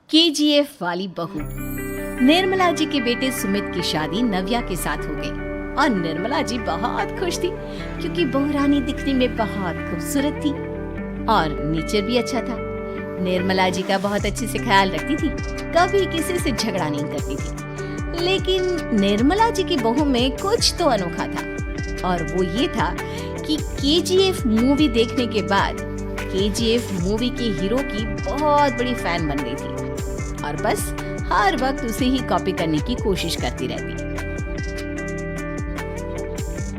KGF वाली बहू। निर्मला जी के बेटे सुमित की शादी नव्या के साथ हो गई और निर्मला जी बहुत खुश थी क्योंकि बहू रानी दिखने में बहुत खूबसूरत थी और नेचर भी अच्छा था। निर्मला जी का बहुत अच्छे से ख्याल रखती थी, कभी किसी से झगड़ा नहीं करती थी। लेकिन निर्मला जी की बहू में कुछ तो अनोखा था और वो ये था कि केजीएफ मूवी देखने के बाद केजीएफ मूवी के हीरो की बहुत बड़ी फैन बन गई थी और बस हर वक्त उसे ही कॉपी करने की कोशिश करती रहती।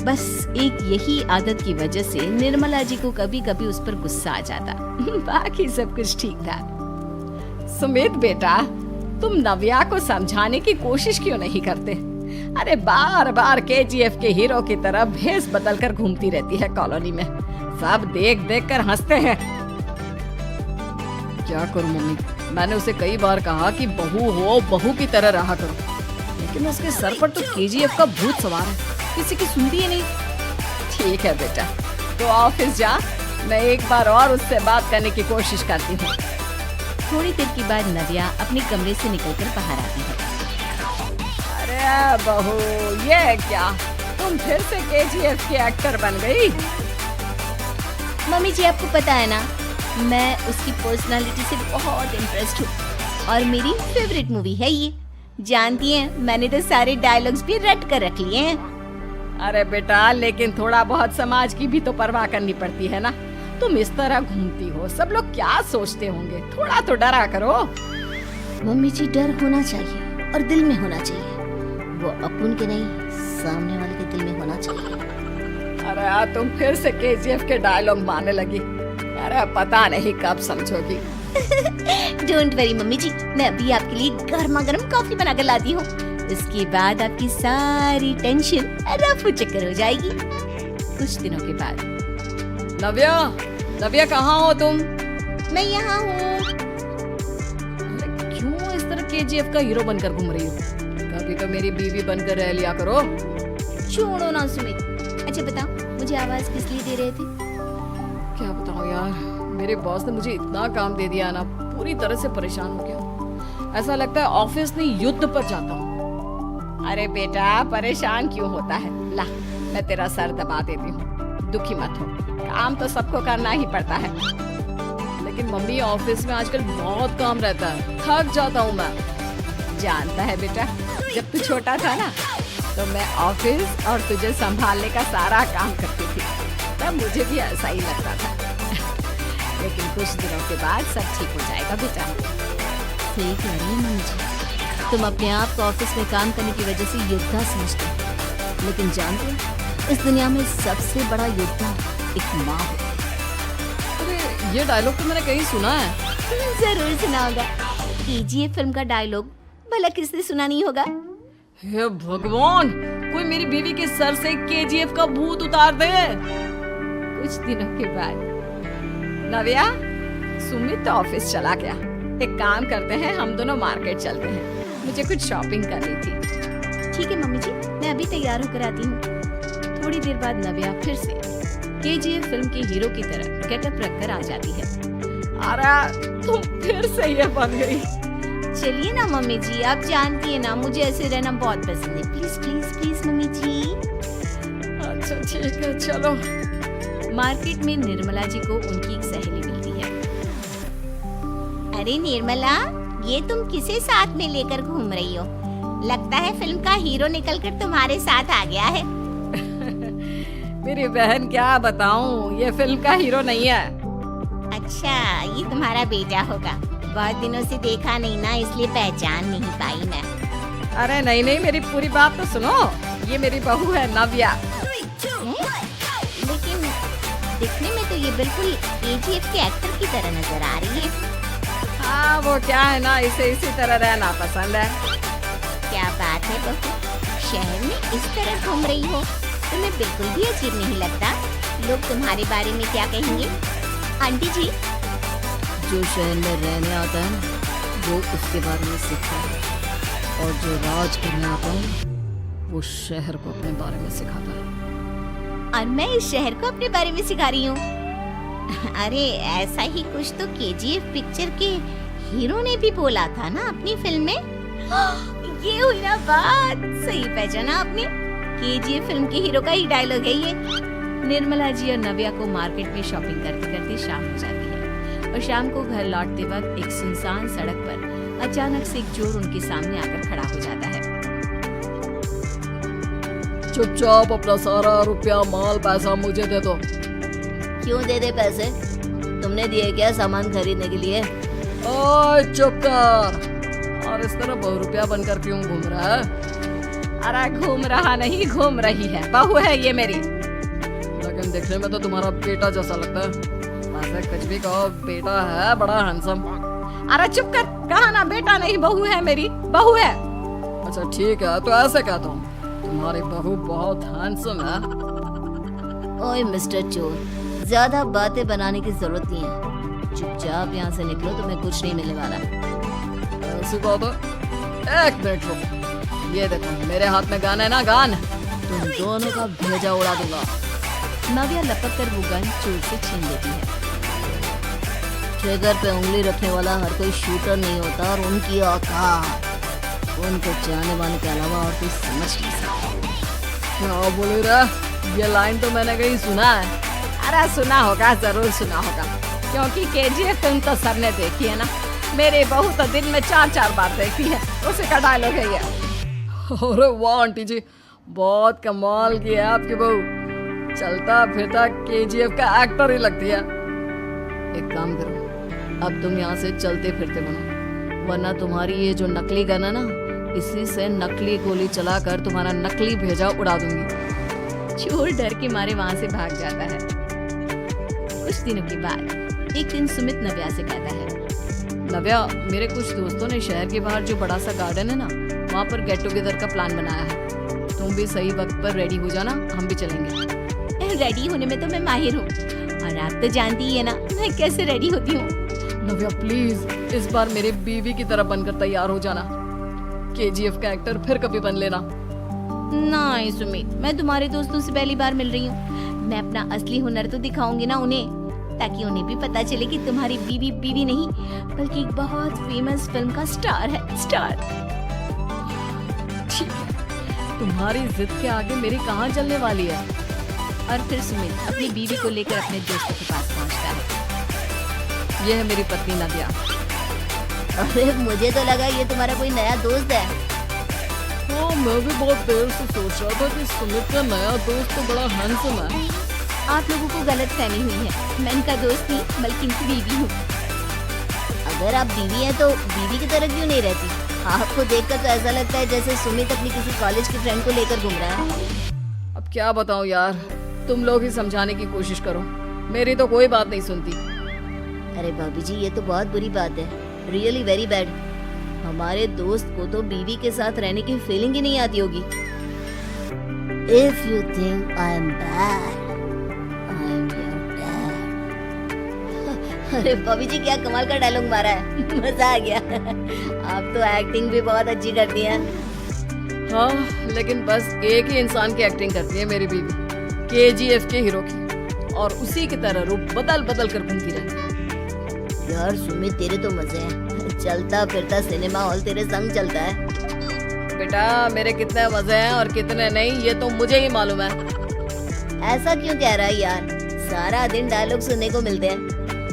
बस एक यही आदत की वजह से निर्मला जी को कभी कभी उस पर गुस्सा आ जाता। बाकी सब कुछ ठीक था। सुमित बेटा, तुम नव्या को समझाने की कोशिश क्यों नहीं करते? अरे बार बार केजीएफ के हीरो की तरह भेस बदल कर घूमती रहती है कॉलोनी में, सब देख देख कर हंसते हैं। क्या करूं मम्मी, मैंने उसे कई बार कहा कि बहू हो, बहू की तरह रहा करो, लेकिन उसके सर पर तो केजीएफ का भूत सवार है, किसी की सुनती ही नहीं। ठीक है बेटा, तो ऑफिस जा, मैं एक बार और उससे बात करने की कोशिश करती हूँ। थोड़ी देर के बाद नव्या अपने कमरे से निकलकर बाहर आती है। अरे बहू, ये क्या, तुम फिर से केजीएफ की एक्टर बन गई? मम्मी जी, आपको पता है ना, मैं उसकी पर्सनालिटी से बहुत इम्प्रेस्ड हूँ और मेरी फेवरेट मूवी है ये। जानती हैं, मैंने तो सारे डायलॉग्स भी रट कर रख लिए हैं। अरे बेटा, लेकिन थोड़ा बहुत समाज की भी तो परवाह करनी पड़ती है ना। तुम इस तरह घूमती हो, सब लोग क्या सोचते होंगे, थोड़ा तो डरा करो। मम्मी जी, डर होना चाहिए और दिल में होना चाहिए, वो अपन के नहीं, सामने वाले के दिल में होना चाहिए। अरे तुम फिर से केजीएफ के डायलॉग मारने लगी। अरे पता नहीं कब समझोगी। डोंट वरी मम्मी जी, मैं अभी आपके लिए गर्मा गर्म कॉफी बना कर लाती हूँ। इसके बाद आपकी सारी टेंशन रफू चक्कर हो जाएगी। कुछ दिनों के बाद। नव्या, नव्या कहाँ हो तुम? मैं यहाँ हूँ। क्यों इस तरह केजीएफ का हीरो बनकर घूम रही हो? कभी तो मेरी बीवी बनकर रह लिया करो। छोड़ो ना सुमित। अच्छा बताओ, मुझे आवाज किस लिए दे रहे थे? क्या बताऊं यार, मेरे बॉस ने मुझे इतना काम दे दिया ना, पूरी तरह से परेशान हो गया। ऐसा लगता है ऑफिस नहीं, युद्ध पर जाता हूँ। अरे बेटा, परेशान क्यों होता है? ला, मैं तेरा सर दबा देती हूँ, दुखी मत हो। काम तो सबको करना ही पड़ता है, लेकिन मम्मी ऑफिस में आजकल बहुत काम रहता है, थक जाता हूँ मैं। जानता है बेटा, जब तू छोटा था ना, तो मैं ऑफिस और तुझे संभालने का सारा काम करती थी, तब मुझे भी ऐसा ही लगता था। लेकिन कुछ दिनों के बाद सब ठीक हो जाएगा बेटा। सही कह रही है मम्मी जी, तुम अपने आप को ऑफिस में काम करने की वजह से योद्धा समझते हो, लेकिन जानते हो, इस दुनिया में सबसे बड़ा योद्धा एक माँ होती है। अरे ये डायलॉग तो मैंने कहीं सुना है। जरूर सुना होगा, केजीएफ फिल्म का डायलॉग, भला किसने सुना नहीं होगा? हे भगवान, कोई मेरी बीवी के सर से केजीएफ का भूत उतार दे। कुछ दिनों के बाद। नव्या, सुमित तो ऑफिस चला गया, एक काम करते हैं, हम दोनों मार्केट चलते हैं, मुझे कुछ शॉपिंग करनी थी। ठीक है मम्मी जी, मैं अभी तैयार होकर आती हूँ। थोड़ी देर बाद नव्या फिर से केजीएफ फिल्म के हीरो की तरह गेटअप रखकर आ जाती है। अरे तुम फिर से ये बन गई। चलिए ना मम्मी जी, आप जानती है ना, मुझे ऐसे रहना बहुत पसंद है। प्लीज प्लीज प्लीज मम्मी जी। अच्छा ठीक है, चलो। मार्केट में निर्मला जी को उनकी एक सहेली मिलती है। अरे निर्मला, ये तुम किसे साथ में लेकर घूम रही हो? लगता है फिल्म का हीरो निकलकर तुम्हारे साथ आ गया है। मेरी बहन, क्या बताऊं, ये फिल्म का हीरो नहीं है। अच्छा, ये तुम्हारा बेटा होगा, बहुत दिनों से देखा नहीं ना, इसलिए पहचान नहीं पाई मैं। अरे नहीं नहीं, मेरी पूरी बात तो सुनो, ये मेरी बहू है नव्या। लेकिन दिखने में तो ये बिल्कुल केजीएफ के एक्टर की तरह नजर आ रही है। हाँ, वो क्या है ना, इसे इसी तरह रहना पसंद है। क्या बात है बहू, शहर में इस तरह घूम रही हो, तुम्हें बिल्कुल भी अजीब नहीं लगता? लोग तुम्हारे बारे में क्या कहेंगे? आंटी जी, जो शहर में रहने आता है ना, वो उसके बारे में सीखता है, और जो राज करने आता है, वो शहर को अपने बारे में सिखाता है। और मैं इस शहर को अपने बारे में सिखा रही हूँ। अरे ऐसा ही कुछ तो केजीएफ पिक्चर के हीरो ने भी बोला था ना अपनी फिल्म में। ये हुई ना बात, सही पहचाना आपने। केजीएफ फिल्म के हीरो का ही डायलॉग है ये। निर्मला जी और नव्या को मार्केट में शॉपिंग करते करते शाम हो जाती है और शाम को घर लौटते वक्त एक सुनसान सड़क पर अचानक से एक चोर उनके सामने आकर खड़ा हो जाता है। चुपचाप अपना सारा रुपया माल पैसा मुझे दे दो। क्यों दे दे पैसे? तुमने दिए क्या सामान खरीदने के लिए? ओए चुप कर। और इस तरह बहुरुपया बनकर क्यों घूम रहा है? अरे घूम रहा नहीं, घूम रही है। बहू है ये मेरी। लेकिन देखने में तो तुम्हारा बेटा जैसा लगता है। ऐसे कुछ भी कहो, बेटा है बड़ा हैंडसम। अरे चुप कर, कहा ना बेटा नहीं, बहू है मेरी, बहू है। अच्छा ठीक है, तो ऐसे कहता हूँ, तुम्हारी बहू बहुत हैंडसम है। ओए मिस्टर चोर, ज्यादा बातें बनाने की जरूरत नहीं है। चुपचाप यहाँ से निकलो, तुम्हें कुछ नहीं मिलने वाला। ऐसी बात है? एक मिनट रुको। ये देखो मेरे हाथ में गन है ना, गन। तुम दोनों का भेजा उड़ा दूंगा। नव्या लपक कर वो गन चोर से छीन लेती है। ट्रिगर पे उंगली रखने वाला हर कोई शूटर नहीं होता और उनकी औकात उनको जाने वाले के अलावा और कोई समझ नहीं सकता। क्या बोल रहा? ये लाइन तो मैंने कहीं सुना है। अरे सुना होगा, जरूर सुना होगा, क्योंकि केजीएफ फिल्म तो सबने देखी है ना। मेरी बहू तो दिन में 4-4 बार देखती है, उसी का डायलॉग है ये। अरे वाह आंटी जी, बहुत कमाल की है आपकी बहू। चलता फिरता केजीएफ का एक्टर ही लगती है। एक काम करो, अब तुम यहाँ से चलते फिरते बनो, वरना तुम्हारी ये जो नकली गन है ना, इसी से नकली गोली चलाकर तुम्हारा नकली भेजा उड़ा दूंगी। चोर डर के मारे वहाँ से भाग जाता है। कुछ दिनों के बाद एक दिन सुमित नव्या से कहता है, नव्या, मेरे कुछ दोस्तों ने शहर के बाहर जो बड़ा सा गार्डन है ना, वहाँ पर गेट टुगेदर का प्लान बनाया है। तुम भी सही वक्त पर रेडी हो जाना, हम भी चलेंगे। रेडी होने में तो मैं माहिर हूँ, और आप तो जानती ही है ना मैं कैसे रेडी होती हूँ। नव्या प्लीज इस बार मेरी बीवी की तरह बनकर तैयार हो जाना। केजीएफ का एक्टर फिर कभी बन लेना। नहीं सुमित, मैं तुम्हारे दोस्तों से पहली बार मिल रही हूँ। मैं अपना असली हुनर तो दिखाऊंगी ना उन्हें, ताकि उन्हें भी पता चले कि तुम्हारी बीवी बीवी नहीं बल्कि एक बहुत फेमस फिल्म का स्टार है, स्टार। ठीक है, तुम्हारी जिद के आगे मेरी कहाँ चलने वाली है। और फिर सुमित अपनी बीवी को लेकर अपने दोस्तों के पास पहुँचता है। ये है मेरी पत्नी नव्या। अरे मुझे तो लगा ये तुम्हारा कोई नया दोस्त है। हाँ, मैं भी बहुत देर से सोच रहा था कि सुमित का नया दोस्त तो बड़ा हैंडसम है। आप लोगों को गलत फहमी हुई है, मैं इनका दोस्त नहीं बल्कि इनकी बीवी हूँ। अगर आप बीवी हैं तो बीवी की तरह क्यों नहीं रहती? आपको देखकर तो ऐसा लगता है जैसे सुमित अपनी किसी कॉलेज की फ्रेंड को लेकर घूम रहा है। अब क्या बताऊं यार, तुम लोग ही समझाने की कोशिश करो, मेरी तो कोई बात नहीं सुनती। अरे भाभी जी, ये तो बहुत बुरी बात है, रियली वेरी बैड। हमारे दोस्त को तो बीवी के साथ रहने की फीलिंग ही नहीं आती होगी। If you think I am bad, I am your dad. अरे भाभी जी क्या कमाल का डायलॉग मारा है, मजा आ गया। आप तो एक्टिंग भी बहुत अच्छी करती हैं। हाँ, लेकिन बस एक ही इंसान की एक्टिंग करती है मेरी बीवी, केजीएफ के हीरो की, और उसी की तरह रूप बदल बदल कर घूमती रहती है। यार सुमित, तेरे तो मजे हैं, चलता फिरता सिनेमा हॉल तेरे संग चलता है। बेटा मेरे कितने मजे हैं और कितने नहीं ये तो मुझे ही मालूम है। ऐसा क्यों कह रहा है यार, सारा दिन डायलॉग सुनने को मिलते हैं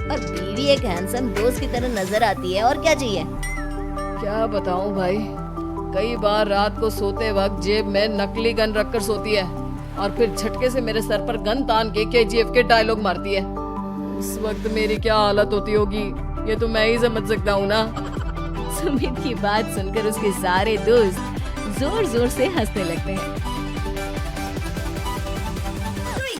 और बीवी एक हैंडसम दोस्त की तरह नजर आती है, और क्या चाहिए। क्या बताऊं भाई, कई बार रात को सोते वक्त जेब में नकली गन रखकर सोती है और फिर झटके से मेरे सर पर गन तान के केजीएफ के डायलॉग मारती है। उस वक्त मेरी क्या हालत होती होगी ये तो मैं ही समझ सकता हूँ ना। सुमित की बात सुनकर उसके सारे दोस्त जोर जोर से हंसने लगते हैं।